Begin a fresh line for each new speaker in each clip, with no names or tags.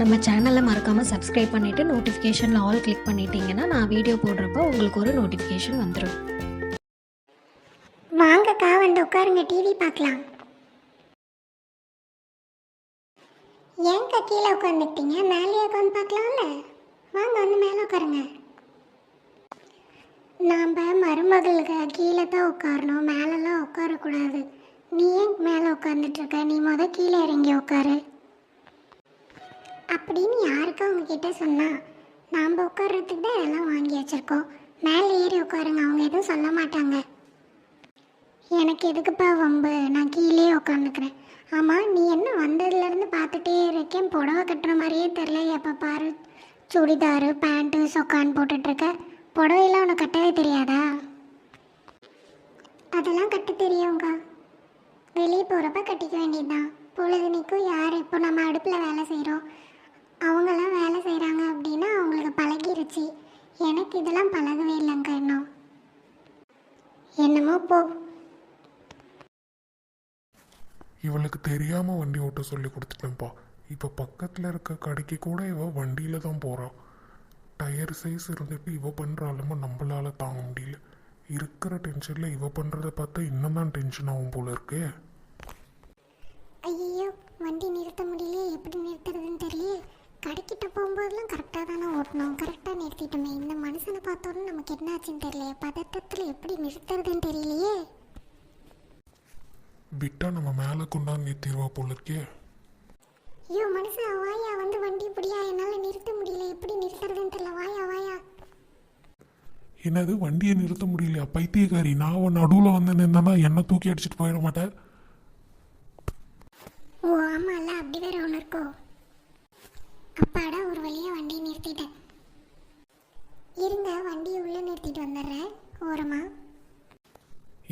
நம்ம சேனலை மறக்காமல் சப்ஸ்கிரைப் பண்ணிவிட்டு நோட்டிஃபிகேஷனில் ஆல் கிளிக் பண்ணிட்டீங்கன்னா நான் வீடியோ போடுறப்போ உங்களுக்கு ஒரு நோட்டிஃபிகேஷன் வந்துடும்.
வாங்கக்கா வந்து உட்காருங்க, டிவி பார்க்கலாம். ஏன்க்கா கீழே உட்காந்துக்கிட்டீங்க? மேலேயே உட்காந்து பார்க்கலாம்ல. வாங்க வந்து மேலே உட்காருங்க. நாம் மருமகளுக்கு கீழே தான் உட்காரணும், மேலெல்லாம் உட்காரக்கூடாது. நீ ஏன் மேலே உட்காந்துட்ருக்க? நீ கீழே இறங்கி உட்காரு அப்படின்னு யாருக்கா உங்ககிட்ட சொன்னா? நாம் உட்கார்றதுக்கு தான் எல்லாம் வாங்கி வச்சுருக்கோம். மேலே ஏறி உட்காருங்க, அவங்க எதுவும் சொல்ல மாட்டாங்க. எனக்கு எதுக்குப்பா வம்பு? நான் கீழே உட்காந்துக்கிறேன். ஆமாம், நீ என்ன வந்ததுலேருந்து பார்த்துட்டே இருக்கேன், புடவை கட்டுற மாதிரியே தெரில. எப்போ பாரு சுடிதாரு பேண்ட்டு சொக்கான்னு போட்டுட்ருக்க. புடவையெல்லாம் உனக்கு கட்டவே தெரியாதா? அதெல்லாம் கட்ட தெரியும்க்கா. வெளியே போகிறப்ப கட்டிக்க வேண்டியதுதான். பொழுதுனிக்கும் யார் இப்போ நம்ம அடுப்பில் வேலை செய்கிறோம், அவங்களாம் வேலை செய்கிறாங்க அப்படின்னா அவங்களுக்கு பழகிருச்சு. எனக்கு இதெல்லாம் பழகவே இல்லைங்க இன்னும். என்னமோ போ.
இவளுக்கு தெரியாமல் வண்டி ஓட்ட சொல்லி கொடுத்துட்டேன்ப்பா. இப்போ பக்கத்தில் இருக்க கடைக்கு கூட இவ வண்டியில் தான் போகிறான். டயர் சைஸ் இருந்துட்டு இவ பண்ணுற ஆளுமா நம்மளால் தாங்க முடியல. இருக்கிற டென்ஷனில் இவ பண்ணுறத பார்த்தா இன்னும் தான் டென்ஷன் ஆகும் போல இருக்கு.
ஐயோ, வண்டி நிறுத்த முடியலையே, எப்படி நிறுத்துறதுன்னு தெரியலையே. கடைக்கிட்ட போகும்போதெல்லாம் கரெக்டாக தானே ஓட்டணும், கரெக்டாக நிறுத்திட்டோமே. இந்த மனுஷனை பார்த்தோன்னு நமக்கு என்ன ஆச்சுன்னு தெரியலையே. பதட்டத்தில் எப்படி நிறுத்துறதுன்னு தெரியலையே.
விட்டா நம்ம மேலே கொண்டாந்து நிறுத்திடுவா போல இருக்கே.
ஐயோ மனுஷன், வாயா வந்து வண்டி இப்படியா, என்னால் நிறுத்த முடியல, எப்படி நிறுத்துறதுன்னு தெரியல. வாயா வாயா.
என்னது வண்டியை நிறுத்த முடியலையா? பைத்தியக்காரி, நான் நடுவில் வந்து நின்னா என்ன தூக்கி அடிச்சுட்டு போயிட மாட்டேன்.
ஓ ஆமாம்ல, அப்படி வேற ஒன்று இருக்கோ. அப்பாடா, ஒரு வழியாக வண்டியை நிறுத்திட்டேன். இருங்க, வண்டியை உள்ளே நிறுத்திட்டு வந்துடுறேன் ஓரமா.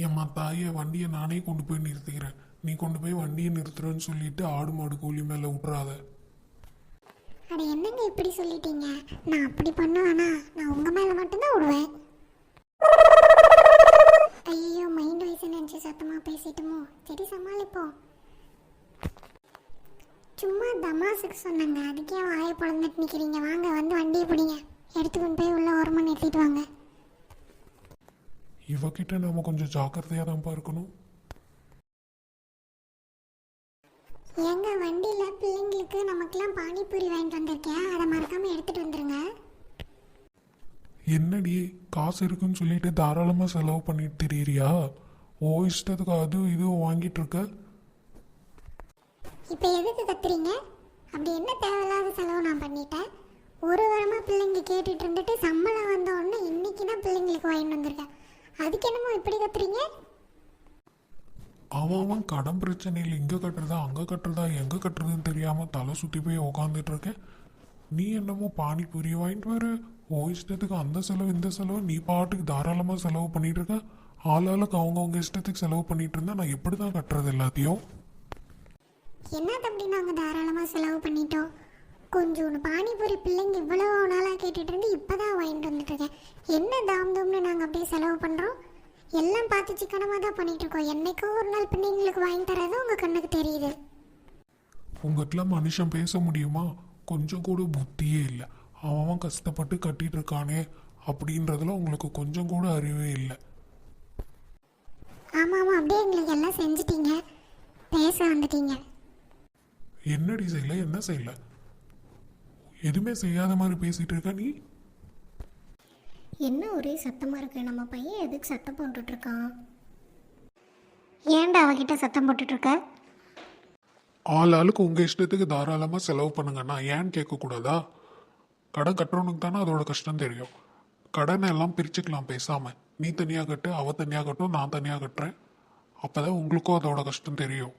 ஏம்மா தாயே, வண்டியை நானே கொண்டு போய் நிறுத்திக்கிறேன். நீ கொண்டு போய் வண்டியை நிறுத்துறேன்னு சொல்லிட்டு ஆடு மாடு கோழி மேலே விட்றாத.
அட என்னங்க இப்படி சொல்லிட்டீங்க? நான் அப்படி பண்ணுவேனா? நான் உங்கள் மேலே மட்டும்தான் விடுவேன். ஐயோ, மைண்ட் வாய்ஸ் நினச்சி சத்தமாக பேசிட்டோமோ. சரி, சமாளிப்போம். சும்மா தமாசுக்கு சொன்னாங்க, அதுக்கே வாயை பொழந்துட்டு நிற்கிறீங்க. வாங்க வந்து வண்டியை பிடிங்க, எடுத்துக்கொண்டு போய் உள்ள ஓரமாக நிறுத்திட்டு வாங்க.
இவகிட்ட நம்ம கொஞ்சம் ஜாக்கிரதையாக தான்ப்பா இருக்கணும்.
எங்க வண்டியில் பிள்ளைங்களுக்கு நமக்கெல்லாம் பானிபூரி வாங்கிட்டு வந்திருக்கேன், அதை மறக்காமல் எடுத்துகிட்டு வந்துடுங்க.
என்னடி காசு இருக்குன்னு சொல்லிட்டு தாராளமாக செலவு பண்ணிட்டு திரியிறியா? ஓ இஷ்டத்துக்கு அதுவும் இதுவும் வாங்கிட்டு இருக்க.
இப்போ எதுக்கு கத்துறீங்க? அப்படி என்ன தேவையில்லாத செலவு நான் பண்ணிட்டேன்? ஒரு வாரமாக பிள்ளைங்க கேட்டுட்டு இருந்துட்டு சம்பளம் வந்த உடனே இன்னைக்கு தான் பிள்ளைங்களுக்கு வாங்கிட்டு வந்திருக்கேன். அதுக்கு என்னமோ இப்படி கத்துறீங்க?
அவன் கடன் பிரச்சனையில் இங்கே கட்டுறதா அங்கே கட்டுறதா எங்கே கட்டுறதுன்னு தெரியாமல் தலை சுற்றி போய் உக்காந்துட்டு இருக்கேன். நீ என்னமோ பானிபூரி வாங்கிட்டு வர, ஓ இஷ்டத்துக்கு அந்த செலவு இந்த செலவு நீ பாட்டுக்கு தாராளமாக செலவு பண்ணிட்டு இருக்க. ஆளாளுக்கு அவங்கவுங்க இஷ்டத்துக்கு செலவு பண்ணிட்டு இருந்தா நான் எப்படி தான் கட்டுறது எல்லாத்தையும்?
என்ன தம்பி, நாங்கள் தாராளமாக செலவு பண்ணிட்டோம். கொஞ்சோண்டு பானிபூரி பிள்ளைங்க இவ்வளோ நாளாக கேட்டுட்டு இருந்து இப்போ தான் வாங்கிட்டு வந்துட்டுருக்கேன். என்ன தாம் தாம்னு நாங்கள் அப்படியே செலவு பண்ணுறோம்? எல்லாம் பார்த்து சிக்கனமாக தான் பண்ணிகிட்டு இருக்கோம். என்னைக்கோ ஒரு நாள் பிள்ளைங்களுக்கு வாங்கி தரது உங்கள் கண்ணுக்கு தெரியுது.
உங்ககிட்ட மனுஷன் பேச முடியுமா? கொஞ்சம் கூட புத்தியே இல்லை. அவன் கஷ்டப்பட்டு கட்டிட்டு இருக்கானே அப்படின்றதுல உங்களுக்கு கொஞ்சம் கூட அறிவே இல்லை.
ஆமாம் ஆமாம், அப்படியே எங்களுக்கு எல்லாம் செஞ்சிட்டீங்க, பேச வந்துட்டீங்க.
என்னடி செய்யல, என்ன செய்யல, எதுவுமே செய்யாத மாதிரி பேசிட்டு இருக்க நீ.
என்ன ஒரே சத்தமாக இருக்கு? நம்ம பையன் எதுக்கு சத்தம் போட்டுட்ருக்கான்? ஏன்டா அவகிட்ட சத்தம் போட்டுட்ருக்க?
ஆளுக்கு உங்கள் இஷ்டத்துக்கு தாராளமாக செலவு பண்ணுங்கன்னா ஏன்னு கேட்கக்கூடாதா? கடன் கட்டுறவனுக்கு தானே அதோட கஷ்டம் தெரியும். கடனை எல்லாம் பிரிச்சுக்கலாம் பேசாமல். நீ தனியாக கட்டு, அவள் தனியாக கட்டும், நான் தனியாக கட்டுறேன். அப்போ தான் உங்களுக்கும் அதோட கஷ்டம் தெரியும்.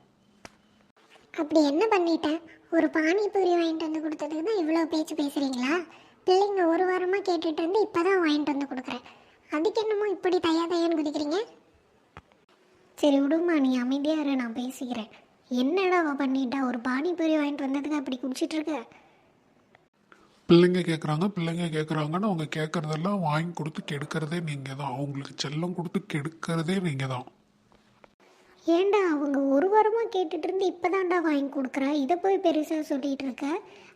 அப்படி என்ன பண்ணிட்டேன்? ஒரு பானிபூரி வாங்கிட்டு வந்து கொடுத்ததுக்கு தான் இவ்வளோ பேச்சு பேசுகிறீங்களா? பிள்ளைங்க ஒரு வாரமாக கேட்டுட்டு இருந்து இப்போ தான் வாங்கிட்டு வந்து கொடுக்குறேன். அதுக்கு என்னமோ இப்படி தையான்னு குதிக்கிறீங்க? சரி விடுமா, நீ அமைதியாக இரு, நான் பேசிக்கிறேன். என்னடா அவள் பண்ணிட்டா? ஒரு பானிபூரி வாங்கிட்டு வந்ததுக்கு அப்படி குடிச்சிட்டு இருக்க?
பிள்ளைங்க கேட்குறாங்கன்னு அவங்க கேட்குறதெல்லாம் வாங்கி கொடுத்து கெடுக்கிறதே நீங்கள் தான். அவங்களுக்கு செல்லம் கொடுத்து கெடுக்கிறதே நீங்கள் தான்.
ஏன்டா அவங்க ஒரு வாரமாக கேட்டுட்டு இருந்து இப்போதான்டா வாங்கி கொடுக்குறா, இதை போய் பெருசாக சொல்லிகிட்டு இருக்க?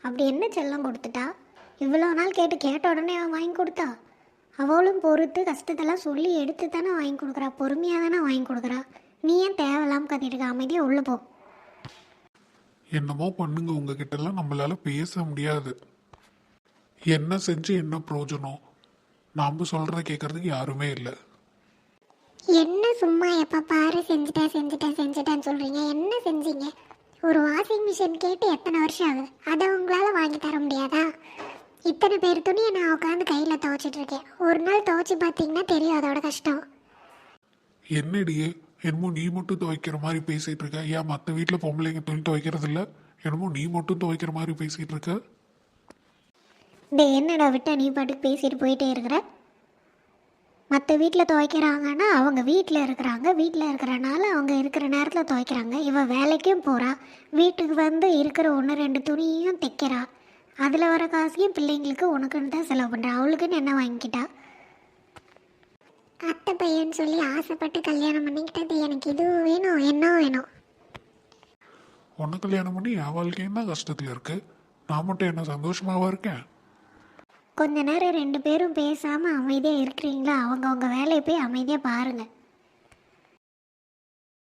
அப்படி என்ன செல்லம் கொடுத்துட்டா? இவ்வளோ நாள் கேட்ட உடனே அவன் வாங்கி கொடுத்தா? அவளும் பொறுத்து கஷ்டத்தெல்லாம் சொல்லி எடுத்து தானே வாங்கி கொடுக்குறா, பொறுமையாக தானே வாங்கி கொடுக்குறா. நீ ஏன் தேவையில்லாமல் கத்திட்டு இருக்க? அமைதியாக உள்ளே போ.
என்னமோ பண்ணுங்க, உங்ககிட்டலாம் நம்மளால பேச முடியாது. என்ன செஞ்சு என்ன பிரயோஜனம்? நாம் சொல்கிறத கேட்கறதுக்கு யாருமே இல்லை.
என்ன சும்மா எப்போ பாரு செஞ்சுட்டேன்னு சொல்கிறீங்க? என்ன செஞ்சீங்க? ஒரு வாஷிங் மிஷின் கேட்டு எத்தனை வருஷம் ஆகுது? அதை உங்களால் வாங்கி தர முடியாதா? இத்தனை பேர் துணியை நான் உட்காந்து கையில் துவைச்சிட்டு இருக்கேன். ஒரு நாள் துவைச்சி பார்த்தீங்கன்னா தெரியும் அதோட கஷ்டம்.
என்னடியே, என்னமோ நீ மட்டும் துவைக்கிற மாதிரி பேசிகிட்டு இருக்க. ஏன் மற்ற வீட்டில் பொம்பளைங்க துணி துவைக்கிறது இல்லை? என்னமோ நீ மட்டும் துவைக்கிற மாதிரி பேசிகிட்டு இருக்க.
என்னடா விட்டா நீ பாட்டுக்கு பேசிட்டு போயிட்டே இருக்கிற? மற்ற வீட்டில் துவைக்கிறாங்கன்னா அவங்க வீட்டில் இருக்கிறனால அவங்க இருக்கிற நேரத்தில் துவைக்கிறாங்க. இவன் வேலைக்கும் போகிறா, வீட்டுக்கு வந்து இருக்கிற 1-2 துணியையும் தைக்கிறா. அதில் வர காசையும் பிள்ளைங்களுக்கு உனக்குன்னு தான் செலவு பண்ணுறா. அவளுக்குன்னு என்ன வாங்கிக்கிட்டா? அத்தை பையன் சொல்லி ஆசைப்பட்டு கல்யாணம் பண்ணிக்கிட்டது. எனக்கு இது வேணும், என்ன வேணும்?
உன்னை கல்யாணம் பண்ணி என் வாழ்க்கையும் தான் கஷ்டத்தில் இருக்கு. நான் மட்டும் என்ன சந்தோஷமாவா இருக்கேன்?
கொஞ்ச நேரம் 2 பேரும் பேசாமல் அமைதியாக இருக்கிறீங்களா? அவங்கவுங்க வேலையை போய் அமைதியாக பாருங்கள்.